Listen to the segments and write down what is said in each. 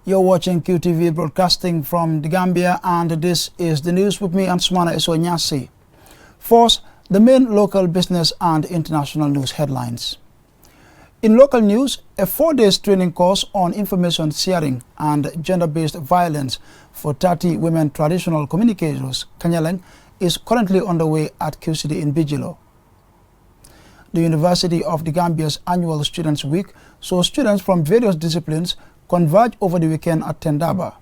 You're watching QTV broadcasting from the Gambia, and this is the news with me, Ansumana Esonyasi. First, the main local business and international news headlines. In local news, a 4-day training course on information sharing and gender-based violence for 30 women traditional communicators, Kanyeleng, is currently underway at QCity in Bijilo. The University of the Gambia's annual Students' Week saw students from various disciplines converge over the weekend at Tendaba.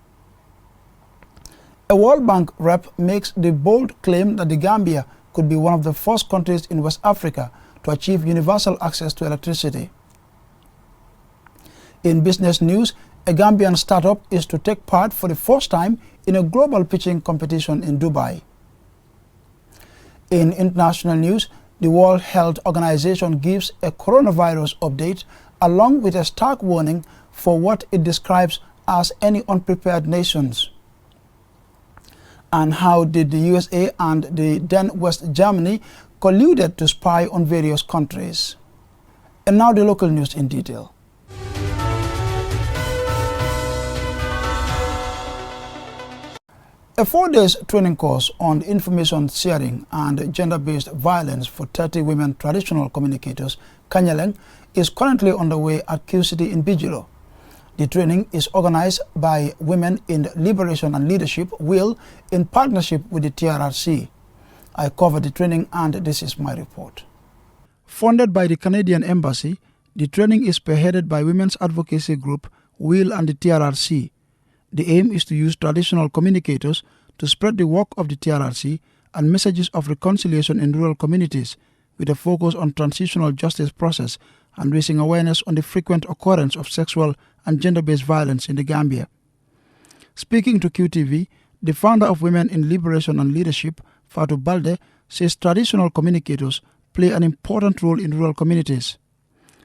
A World Bank rep makes the bold claim that the Gambia could be one of the first countries in West Africa to achieve universal access to electricity. In business news, a Gambian startup is to take part for the first time in a global pitching competition in Dubai. In international news, the World Health Organization gives a coronavirus update along with a stark warning for what it describes as any unprepared nations. And how did the USA and the then West Germany colluded to spy on various countries? And now the local news in detail. A 4-day training course on information sharing and gender-based violence for 30 women traditional communicators, Kanyeleng, is currently underway at QCity in Bijilo. The training is organized by Women in Liberation and Leadership, WIL, in partnership with the TRRC. I covered the training, and this is my report. Funded by the Canadian Embassy, the training is spearheaded by women's advocacy group WIL and the TRRC. The aim is to use traditional communicators to spread the work of the TRRC and messages of reconciliation in rural communities, with a focus on transitional justice process and raising awareness on the frequent occurrence of sexual and gender-based violence in the Gambia. Speaking to QTV, the founder of Women in Liberation and Leadership, Fatou Balde, says traditional communicators play an important role in rural communities.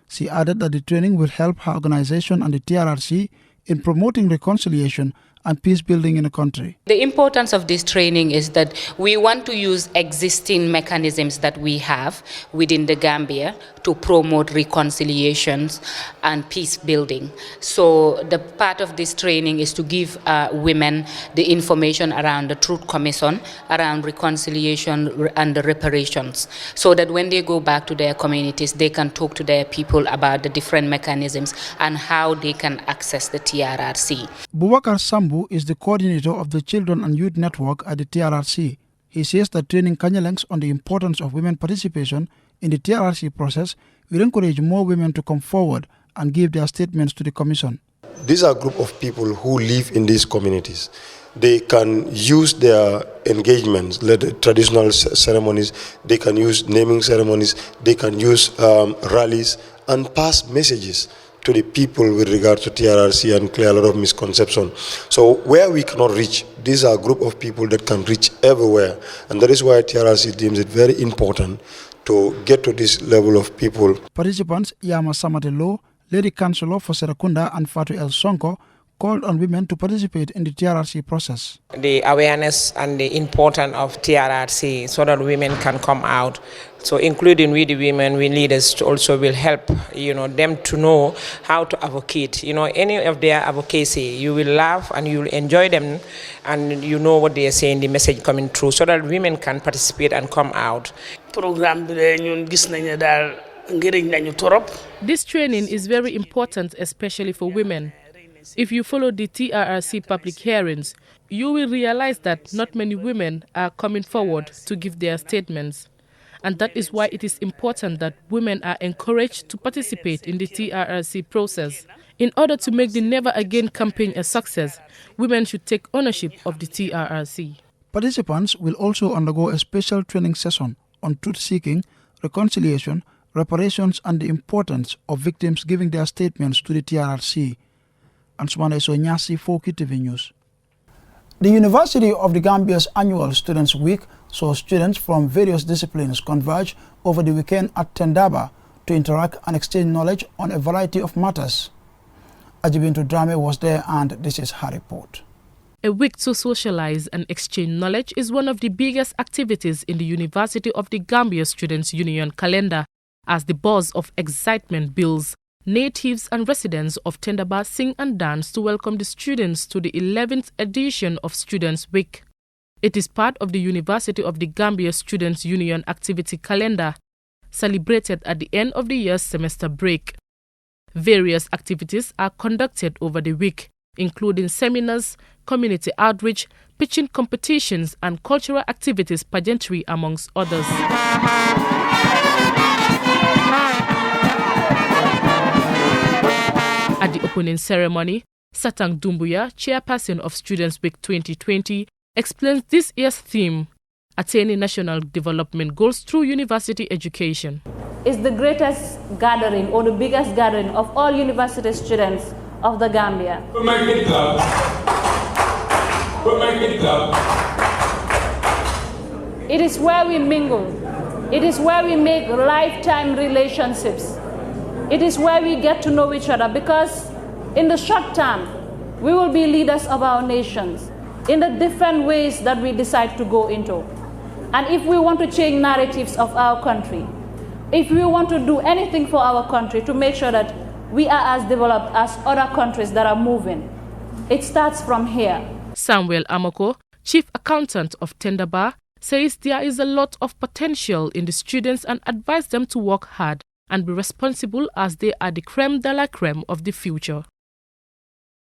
She added that the training will help her organization and the TRRC in promoting reconciliation and peace building in the country. The importance of this training is that we want to use existing mechanisms that we have within the Gambia to promote reconciliations and peace building. So the part of this training is to give women the information around the Truth Commission, around reconciliation and the reparations, so that when they go back to their communities, they can talk to their people about the different mechanisms and how they can access the TRRC. Boubacar Sambu is the coordinator of the Children and Youth Network at the TRRC. He says that training Kanyelengs on the importance of women participation in the TRRC process will encourage more women to come forward and give their statements to the Commission. These are a group of people who live in these communities. They can use their engagements, traditional ceremonies, they can use naming ceremonies, they can use rallies and pass messages to the people with regard to TRRC and clear a lot of misconception. So where we cannot reach, these are a group of people that can reach everywhere. And that is why TRRC deems it very important to get to this level of people. Participants Yama Samatelo, Lady Councillor for Serakunda, and Fatou El Sonko called on women to participate in the TRRC process. The awareness and the importance of TRRC so that women can come out. So including we the women, we leaders also will help, them to know how to advocate. Any of their advocacy, you will laugh and you will enjoy them and you know what they are saying, the message coming through, so that women can participate and come out. This training is very important, especially for women. If you follow the TRRC public hearings, you will realize that not many women are coming forward to give their statements. And that is why it is important that women are encouraged to participate in the TRRC process. In order to make the Never Again campaign a success, women should take ownership of the TRRC. Participants will also undergo a special training session on truth-seeking, reconciliation, reparations, and the importance of victims giving their statements to the TRRC. Ansumana Esonyasi for QTV News. The University of the Gambia's annual Students' Week saw students from various disciplines converge over the weekend at Tendaba to interact and exchange knowledge on a variety of matters. Ajibintu Drame was there, and this is her report. A week to socialize and exchange knowledge is one of the biggest activities in the University of the Gambia Students' Union calendar, as the buzz of excitement builds natives and residents of Tendaba sing and dance to welcome the students to the 11th edition of Students' Week. It is part of the University of the Gambia Students' Union activity calendar, celebrated at the end of the year's semester break. Various activities are conducted over the week, including seminars, community outreach, pitching competitions, and cultural activities pageantry, amongst others. At the opening ceremony, Satang Dumbuya, chairperson of Students' Week 2020, explains this year's theme, Attaining National Development Goals Through University Education. It's the greatest gathering or the biggest gathering of all university students of the Gambia. It is where we mingle. It is where we make lifetime relationships. It is where we get to know each other, because in the short term, we will be leaders of our nations in the different ways that we decide to go into. And if we want to change narratives of our country, if we want to do anything for our country to make sure that we are as developed as other countries that are moving, it starts from here. Samuel Amoko, chief accountant of Tendaba, says there is a lot of potential in the students and advises them to work hard and be responsible, as they are the creme de la creme of the future.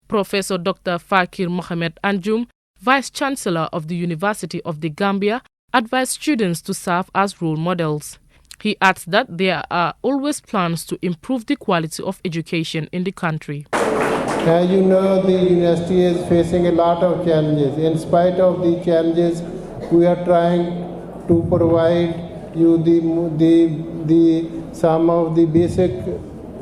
Professor Dr. Fakir Mohamed Anjum, Vice Chancellor of the University of the Gambia, advised students to serve as role models. He adds that there are always plans to improve the quality of education in the country. As you know, the university is facing a lot of challenges. In spite of the challenges, we are trying to provide you some of the basic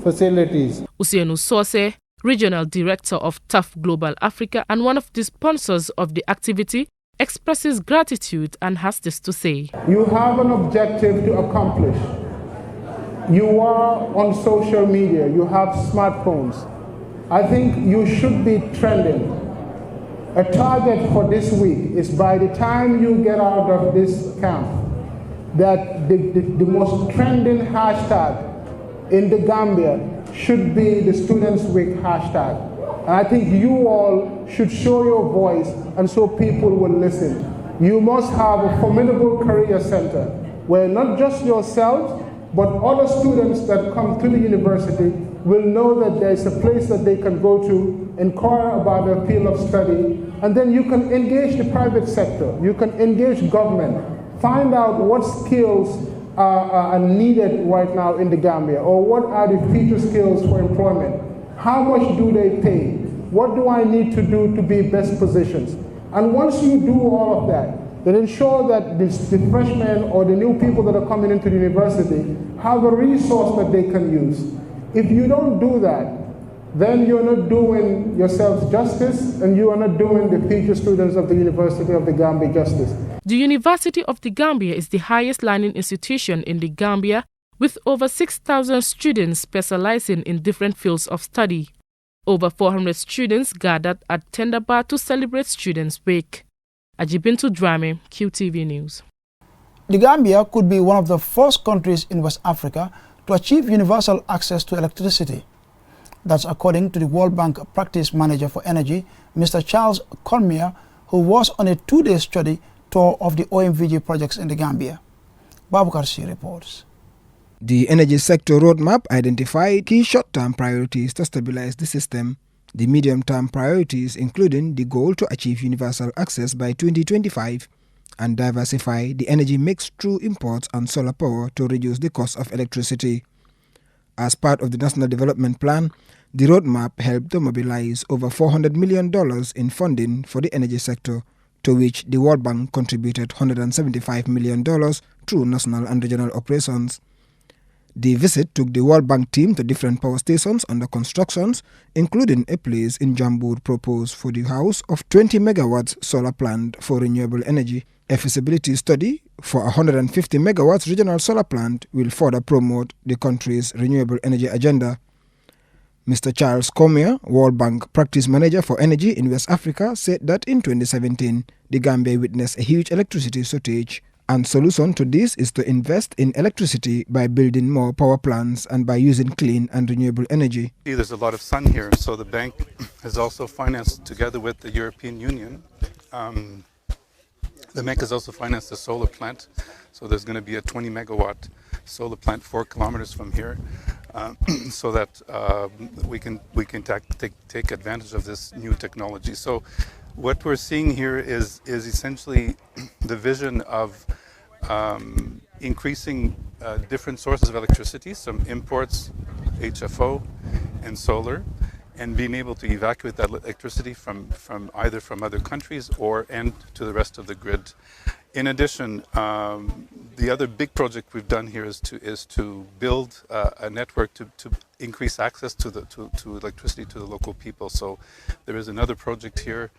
facilities. Usienu Sose, Regional Director of TAF Global Africa and one of the sponsors of the activity, expresses gratitude and has this to say. You have an objective to accomplish. You are on social media, you have smartphones. I think you should be trending. A target for this week is, by the time you get out of this camp, that the most trending hashtag in the Gambia should be the Students' Week hashtag. And I think you all should show your voice, and so people will listen. You must have a formidable career center where not just yourselves, but other students that come to the university will know that there's a place that they can go to, inquire about their field of study, and then you can engage the private sector, you can engage government, find out what skills are needed right now in the Gambia, or what are the future skills for employment. How much do they pay? What do I need to do to be best positions? And once you do all of that, then ensure that the freshmen or the new people that are coming into the university have a resource that they can use. If you don't do that, then you're not doing yourselves justice, and you are not doing the future students of the University of the Gambia justice. The University of the Gambia is the highest learning institution in the Gambia, with over 6,000 students specializing in different fields of study. Over 400 students gathered at Tendaba to celebrate Students' Week. Ajibintu Drame, QTV News. The Gambia could be one of the first countries in West Africa to achieve universal access to electricity. That's according to the World Bank Practice Manager for Energy, Mr. Charles Conmier, who was on a 2-day study tour of the OMVG projects in the Gambia. Babukar C reports. The energy sector roadmap identified key short-term priorities to stabilize the system. The medium-term priorities including the goal to achieve universal access by 2025 and diversify the energy mix through imports and solar power to reduce the cost of electricity. As part of the National Development Plan, the roadmap helped to mobilize over $400 million in funding for the energy sector, to which the World Bank contributed $175 million through national and regional operations. The visit took the World Bank team to different power stations under constructions, including a place in Jambur proposed for the house of 20 megawatts solar plant for renewable energy. A feasibility study for a 150 megawatts regional solar plant will further promote the country's renewable energy agenda. Mr. Charles Conmier, World Bank Practice Manager for Energy in West Africa, said that in 2017, the Gambia witnessed a huge electricity shortage And solution to this is to invest in electricity by building more power plants and by using clean and renewable energy. There's a lot of sun here, so the bank has also financed, together with the European Union, the bank has also financed a solar plant. So there's going to be a 20 megawatt solar plant 4 kilometers from here, so that we can take advantage of this new technology. So what we're seeing here is essentially the vision of increasing different sources of electricity, some imports, HFO, and solar, and being able to evacuate that electricity from either from other countries and to the rest of the grid. In addition, the other big project we've done here is to build a network to increase access to electricity to the local people. So there is another project here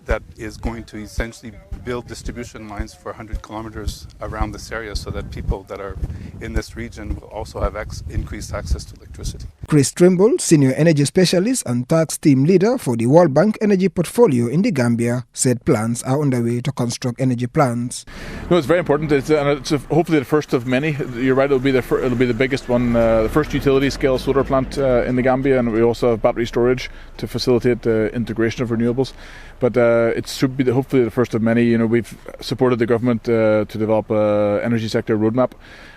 that is going to essentially build distribution lines for 100 kilometers around this area, so that people that are in this region will also have increased access to electricity. Chris Trimble, Senior Energy Specialist and Tax Team Leader for the World Bank Energy Portfolio in the Gambia, said plans are underway to construct energy plants. No, it's very important. It's hopefully the first of many. You're right, it'll be the biggest one, the first utility-scale solar plant in the Gambia, and we also have battery storage to facilitate the integration of renewables. But it should be hopefully the first of many. You know, we've supported the government to develop an energy sector roadmap,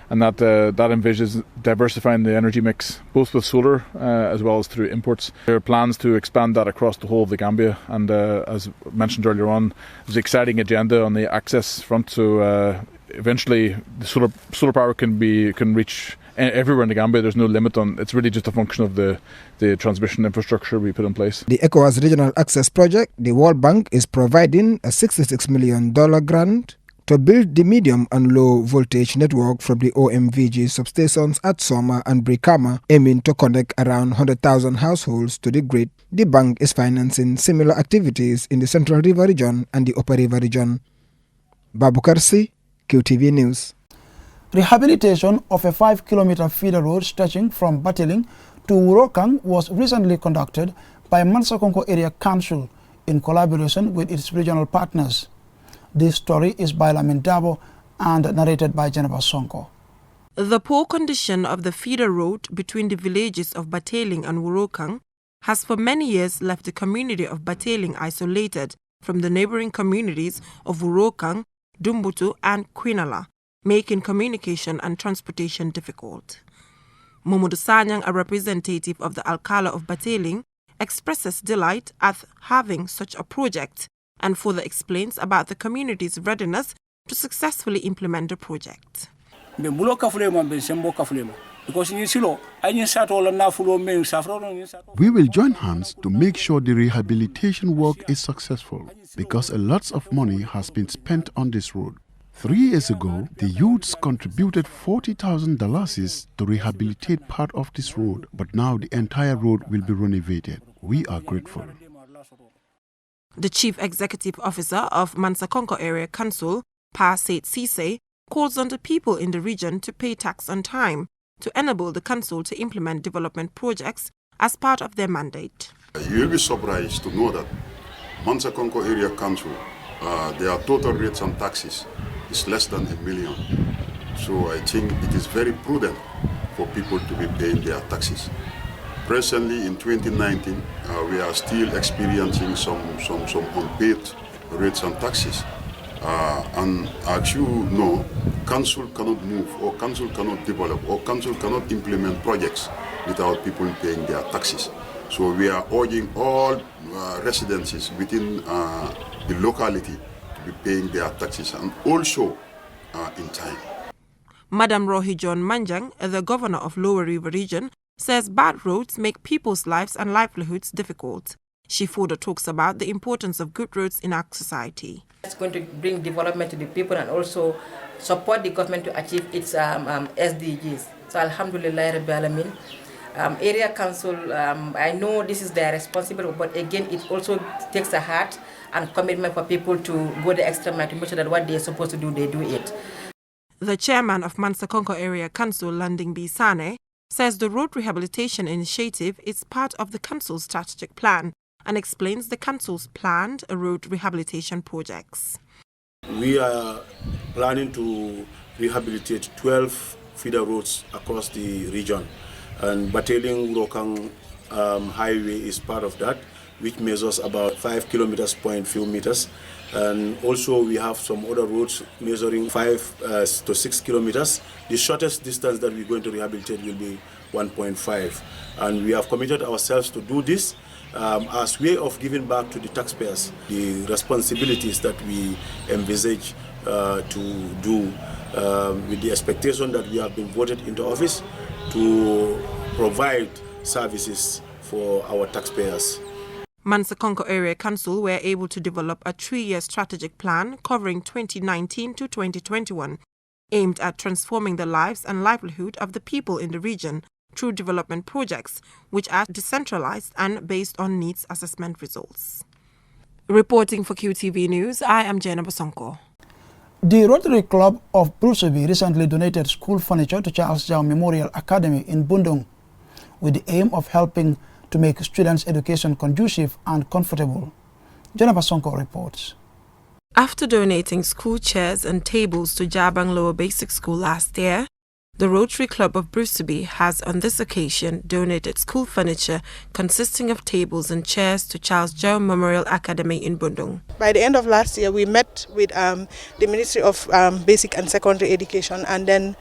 and that envisions diversifying the energy mix, both with solar as well as through imports. There are plans to expand that across the whole of the Gambia, and as mentioned earlier on, there's an exciting agenda on the access front. So eventually, the solar power can reach everywhere in the Gambia. There's no limit on. It's really just a function of the transmission infrastructure we put in place. The ECOWAS Regional Access Project, the World Bank is providing a $66 million grant to build the medium and low voltage network from the OMVG substations at Soma and Brikama, aiming to connect around 100,000 households to the grid. The bank is financing similar activities in the Central River region and the Upper River region. Babu Karsi, QTV News. Rehabilitation of a 5-kilometer feeder road stretching from Batiling to Wurokang was recently conducted by Mansakonko Area Council in collaboration with its regional partners. This story is by Lamin Dabo and narrated by Jennifer Sonko. The poor condition of the feeder road between the villages of Batiling and Wurokang has for many years left the community of Batiling isolated from the neighboring communities of Wurokang, Dumbutu and Quinala, making communication and transportation difficult. Momodu Sanyang, a representative of the Alcala of Batiling, expresses delight at having such a project and further explains about the community's readiness to successfully implement the project. We will join hands to make sure the rehabilitation work is successful, because a lot of money has been spent on this road. 3 years ago, the youths contributed $40,000 to rehabilitate part of this road, but now the entire road will be renovated. We are grateful. The Chief Executive Officer of Mansakonko Area Council, Pa Said Sise, calls on the people in the region to pay tax on time to enable the council to implement development projects as part of their mandate. You will be surprised to know that Mansakonko Area Council, their total rates on taxes is less than $1 million. So I think it is very prudent for people to be paying their taxes. Presently, in 2019, we are still experiencing some unpaid rates and taxes. And as you know, council cannot move, or council cannot develop, or council cannot implement projects without people paying their taxes. So we are urging all residences within the locality to be paying their taxes, and also in time. Madam Rohi John Manjang, the governor of Lower River Region, says bad roads make people's lives and livelihoods difficult. She further talks about the importance of good roads in our society. It's going to bring development to the people and also support the government to achieve its SDGs. So Alhamdulillah Rabbil Alamin. Area Council, I know this is their responsibility, but again, it also takes a heart and commitment for people to go the extra mile to make sure that what they're supposed to do, they do it. The chairman of Mansakonko Area Council, Landing B. Sane, says the road rehabilitation initiative is part of the council's strategic plan and explains the council's planned road rehabilitation projects. We are planning to rehabilitate 12 feeder roads across the region. And Bateling-Wurokang highway is part of that, which measures about 5 kilometers, few meters. And also we have some other roads measuring 5 to 6 kilometers. The shortest distance that we're going to rehabilitate will be 1.5. And we have committed ourselves to do this as way of giving back to the taxpayers the responsibilities that we envisage to do with the expectation that we have been voted into office to provide services for our taxpayers. Mansa Konko Area Council were able to develop a 3-year strategic plan covering 2019 to 2021, aimed at transforming the lives and livelihood of the people in the region through development projects, which are decentralized and based on needs assessment results. Reporting for QTV News, I am Jenna Bosonko. The Rotary Club of Bruceby recently donated school furniture to Charles Jau Memorial Academy in Bundung, with the aim of helping to make students' education conducive and comfortable. Jennifer Sonko reports. After donating school chairs and tables to Jabang Lower Basic School last year, the Rotary Club of Bruceby has on this occasion donated school furniture consisting of tables and chairs to Charles Jau Memorial Academy in Bundung. By the end of last year, we met with the Ministry of Basic and Secondary Education, and then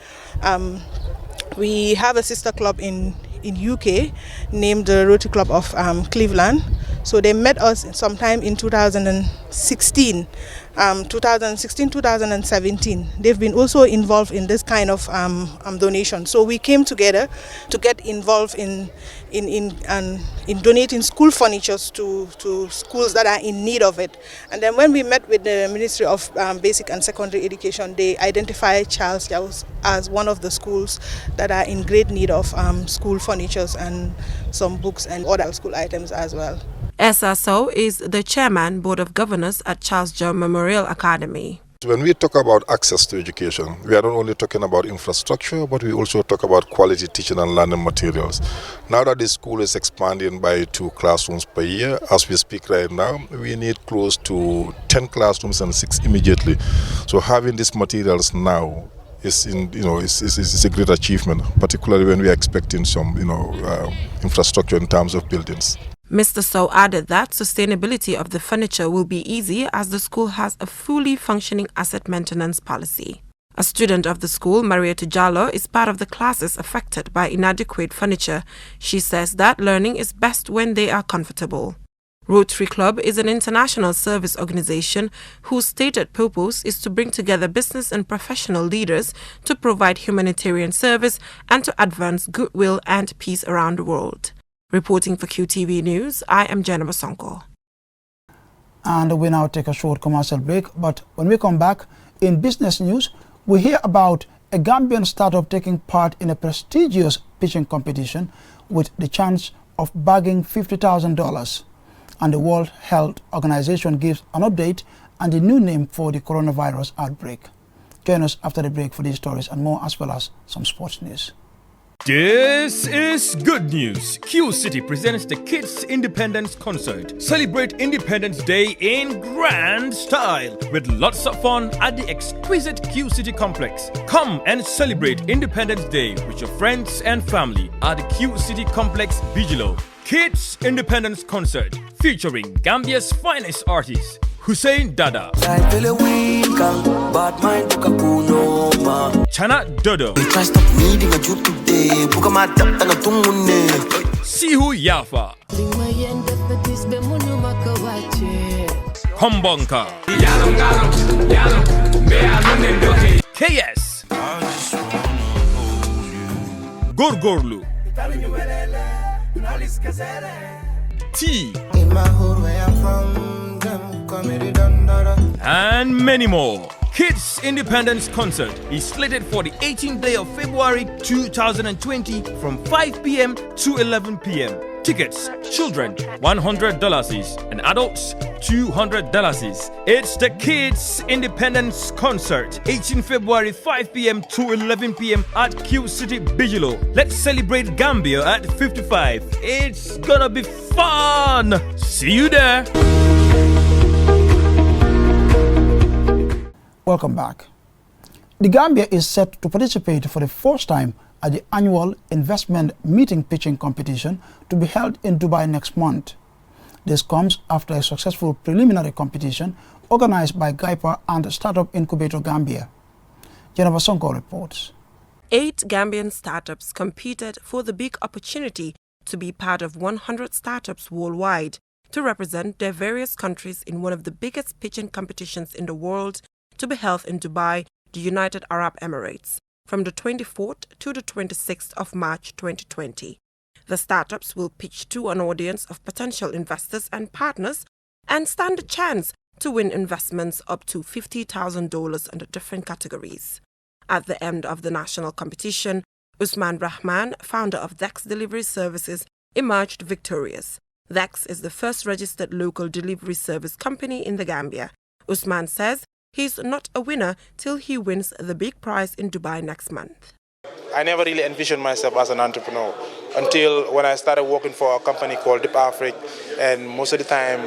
we have a sister club in UK named the Rotary Club of Cleveland. So they met us sometime in 2016, 2017. They've been also involved in this kind of donation. So we came together to get involved in donating school furniture to schools that are in need of it. And then when we met with the Ministry of Basic and Secondary Education, they identified Charles Jau as one of the schools that are in great need of school furniture and some books and other school items as well. SSO is the chairman, Board of Governors at Charles Jau Memorial Academy. When we talk about access to education, we are not only talking about infrastructure, but we also talk about quality teaching and learning materials. Now that the school is expanding by 2 classrooms per year, as we speak right now, we need close to 10 classrooms and 6 immediately. So having these materials now is a great achievement, particularly when we are expecting some infrastructure in terms of buildings. Mr. Sow added that sustainability of the furniture will be easy as the school has a fully functioning asset maintenance policy. A student of the school, Maria Tujalo, is part of the classes affected by inadequate furniture. She says that learning is best when they are comfortable. Rotary Club is an international service organization whose stated purpose is to bring together business and professional leaders to provide humanitarian service and to advance goodwill and peace around the world. Reporting for QTV News, I am Jenna Bosonko. And we now take a short commercial break, but when we come back, in business news, we hear about a Gambian startup taking part in a prestigious pitching competition with the chance of bagging $50,000. And the World Health Organization gives an update and the new name for the coronavirus outbreak. Join us after the break for these stories and more, as well as some sports news. This is good news. QCity presents the Kids Independence Concert. Celebrate Independence Day in grand style with lots of fun at the exquisite QCity complex. Come and celebrate Independence Day with your friends and family at the QCity complex Bijilo. Kids Independence Concert featuring Gambia's finest artists, Hussein Dada, Chana Dodo, Sihu Yafa, Kombonka, KS, Gorgorlu, T, and many more. Kids Independence Concert is slated for the 18th day of February 2020 from 5 p.m. to 11 p.m. Tickets, children, $100 and adults, $200. It's the Kids Independence Concert, 18 February, 5 p.m. to 11 p.m. at QCity Bijilo. Let's celebrate Gambia at 55. It's gonna be fun. See you there. Welcome back. The Gambia is set to participate for the first time at the annual investment meeting pitching competition to be held in Dubai next month. This comes after a successful preliminary competition organized by GAIPA and Startup Incubator Gambia. Jennifer Sonko reports. 8 Gambian startups competed for the big opportunity to be part of 100 startups worldwide to represent their various countries in one of the biggest pitching competitions in the world to be held in Dubai, the United Arab Emirates, from the 24th to the 26th of March 2020. The startups will pitch to an audience of potential investors and partners and stand a chance to win investments up to $50,000 under different categories. At the end of the national competition, Usman Rahman, founder of Dex Delivery Services, emerged victorious. Dex is the first registered local delivery service company in the Gambia. Usman says he's not a winner till he wins the big prize in Dubai next month. I never really envisioned myself as an entrepreneur until when I started working for a company called Dip Africa, and most of the time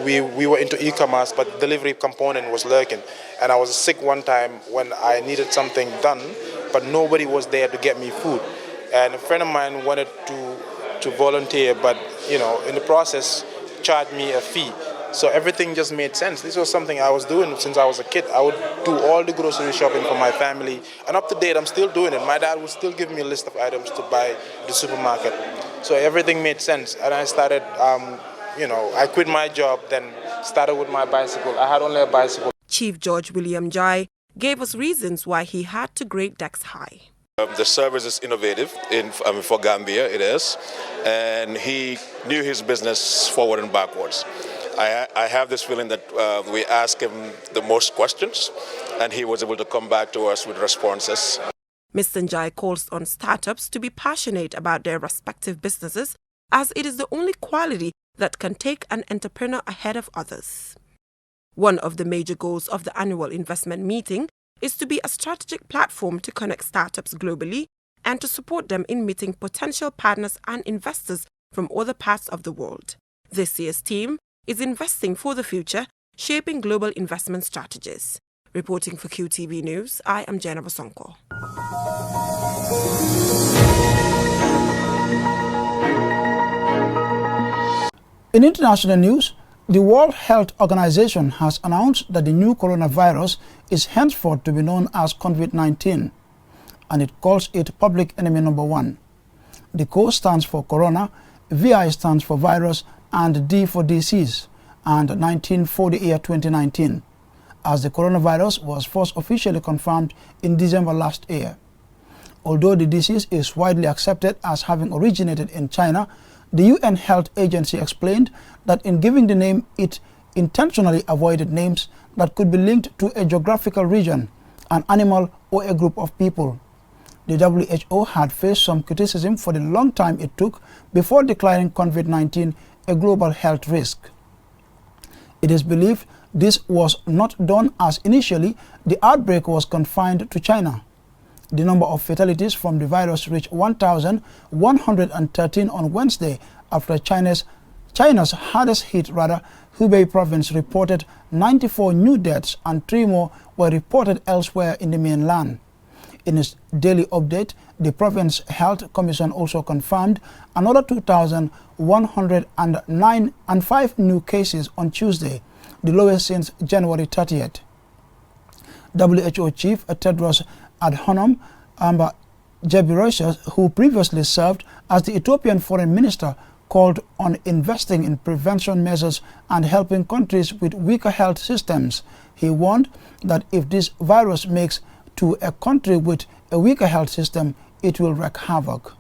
we were into e-commerce, but delivery component was lurking. And I was sick one time when I needed something done, but nobody was there to get me food. And a friend of mine wanted to volunteer, but in the process charged me a fee. So everything just made sense. This was something I was doing since I was a kid. I would do all the grocery shopping for my family. And up to date, I'm still doing it. My dad would still give me a list of items to buy at the supermarket. So everything made sense. And I started, I quit my job, then started with my bicycle. I had only a bicycle. Chief George William Jai gave us reasons why he had to grade Dex high. The service is innovative for Gambia, it is. And he knew his business forward and backwards. I have this feeling that we asked him the most questions, and he was able to come back to us with responses. Mr. Njai calls on startups to be passionate about their respective businesses, as it is the only quality that can take an entrepreneur ahead of others. One of the major goals of the annual investment meeting is to be a strategic platform to connect startups globally and to support them in meeting potential partners and investors from other parts of the world. This year's theme is investing for the future, shaping global investment strategies. Reporting for QTV News, I am Jennifer Sonko. In international news, the World Health Organization has announced that the new coronavirus is henceforth to be known as COVID-19, and it calls it public enemy number 1. The CO stands for corona, VI stands for virus, and D for disease, and 19 for the year 2019, as the coronavirus was first officially confirmed in December last year. Although the disease is widely accepted as having originated in China, the UN Health Agency explained that in giving the name, it intentionally avoided names that could be linked to a geographical region, an animal, or a group of people. The WHO had faced some criticism for the long time it took before declaring COVID-19 a global health risk. It is believed this was not done as initially the outbreak was confined to China. The number of fatalities from the virus reached 1,113 on Wednesday after China's hardest hit, Hubei province reported 94 new deaths and 3 more were reported elsewhere in the mainland. In its daily update, the Province Health Commission also confirmed another 2,109 and 5 new cases on Tuesday, the lowest since January 30th. WHO Chief Tedros Adhanom Ghebreyesus, who previously served as the Ethiopian Foreign Minister, called on investing in prevention measures and helping countries with weaker health systems. He warned that if this virus makes to a country with a weaker health system, it will wreak havoc.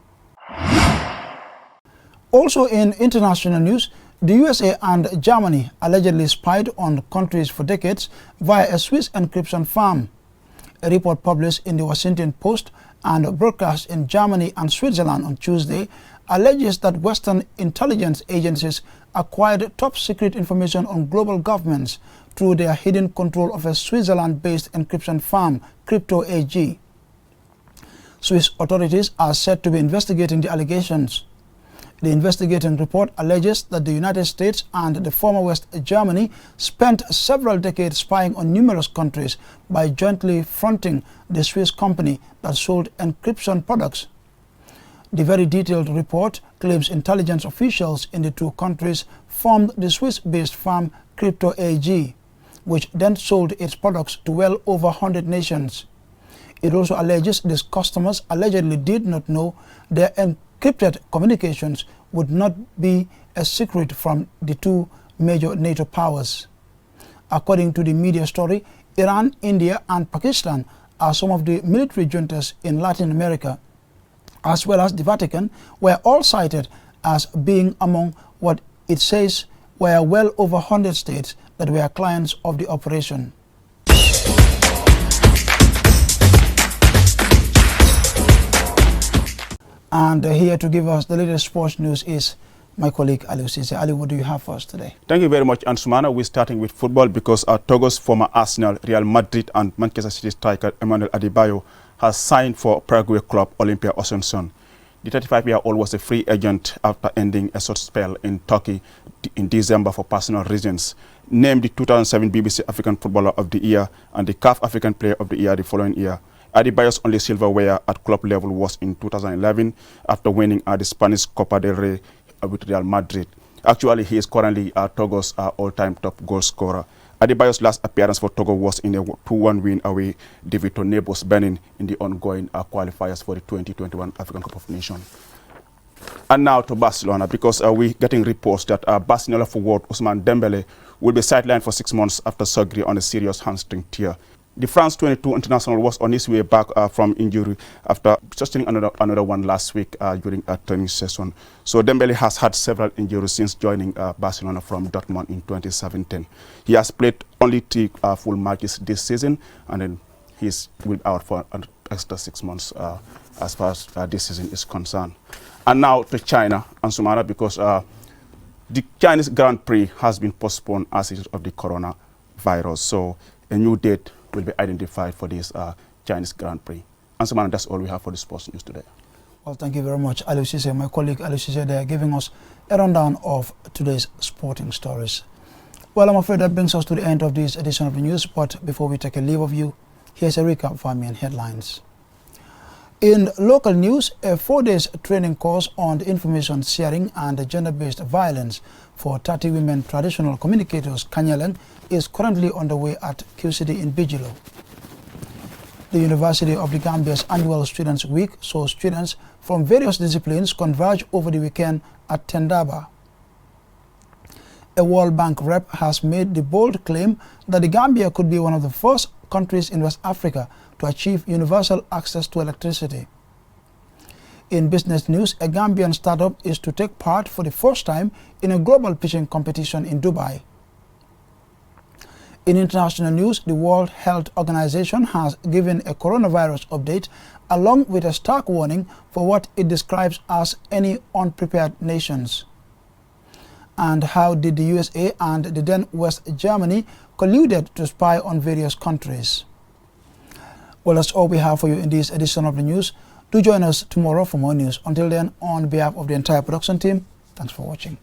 Also in international news, the USA and Germany allegedly spied on countries for decades via a Swiss encryption firm. A report published in the Washington Post and broadcast in Germany and Switzerland on Tuesday alleges that Western intelligence agencies acquired top-secret information on global governments through their hidden control of a Switzerland-based encryption firm, Crypto AG. Swiss authorities are said to be investigating the allegations. The investigating report alleges that the United States and the former West Germany spent several decades spying on numerous countries by jointly fronting the Swiss company that sold encryption products. The very detailed report claims intelligence officials in the two countries formed the Swiss-based firm Crypto AG, which then sold its products to well over 100 nations. It also alleges these customers allegedly did not know their encrypted communications would not be a secret from the two major NATO powers. According to the media story, Iran, India, and Pakistan are some of the military juntas in Latin America, as well as the Vatican, were all cited as being among what it says were well over 100 states that were clients of the operation. And here to give us the latest sports news is my colleague Ali Usise. Ali, what do you have for us today? Thank you very much, Ansumana. We're starting with football because Togo's former Arsenal, Real Madrid, and Manchester City striker Emmanuel Adebayo has signed for Paraguay club Olympia Asuncion. The 35-year-old was a free agent after ending a short spell in Turkey in December for personal reasons. Named the 2007 BBC African Footballer of the Year and the CAF African Player of the Year the following year. Adebayo's only silverware at club level was in 2011 after winning the Spanish Copa del Rey with Real Madrid. Actually, he is currently Togo's all-time top goal scorer. Adebayo's last appearance for Togo was in a 2-1 win away defeat to neighbors Benin in the ongoing qualifiers for the 2021 African Cup of Nations. And now to Barcelona, because we're getting reports that Barcelona forward Ousmane Dembele will be sidelined for 6 months after surgery on a serious hamstring tear. The France 22 international was on his way back from injury after sustaining another one last week during a training session. So Dembele has had several injuries since joining Barcelona from Dortmund in 2017. He has played only 3 full matches this season, and then will be out for an extra 6 months as far as this season is concerned. And now to China and Sumatra, because the Chinese Grand Prix has been postponed as a result of the coronavirus. So a new date will be identified for this Chinese Grand Prix. And Sumatra, that's all we have for the sports news today. Well, thank you very much, Ali Usise. My colleague Ali Usise there giving us a rundown of today's sporting stories. Well, I'm afraid that brings us to the end of this edition of the news, but before we take a leave of you, here's a recap for me and headlines. In local news, a 4-day training course on the information sharing and gender-based violence for 30 women traditional communicators, Kanyeleng, is currently underway at QCity in Bijilo. The University of the Gambia's annual Students' Week saw students from various disciplines converge over the weekend at Tendaba. A World Bank rep has made the bold claim that the Gambia could be one of the first countries in West Africa to achieve universal access to electricity. In business news, a Gambian startup is to take part for the first time in a global pitching competition in Dubai. In international news, the World Health Organization has given a coronavirus update along with a stark warning for what it describes as any unprepared nations. And how did the USA and the then West Germany colluded to spy on various countries? Well, that's all we have for you in this edition of the news. Do join us tomorrow for more news. Until then, on behalf of the entire production team, thanks for watching.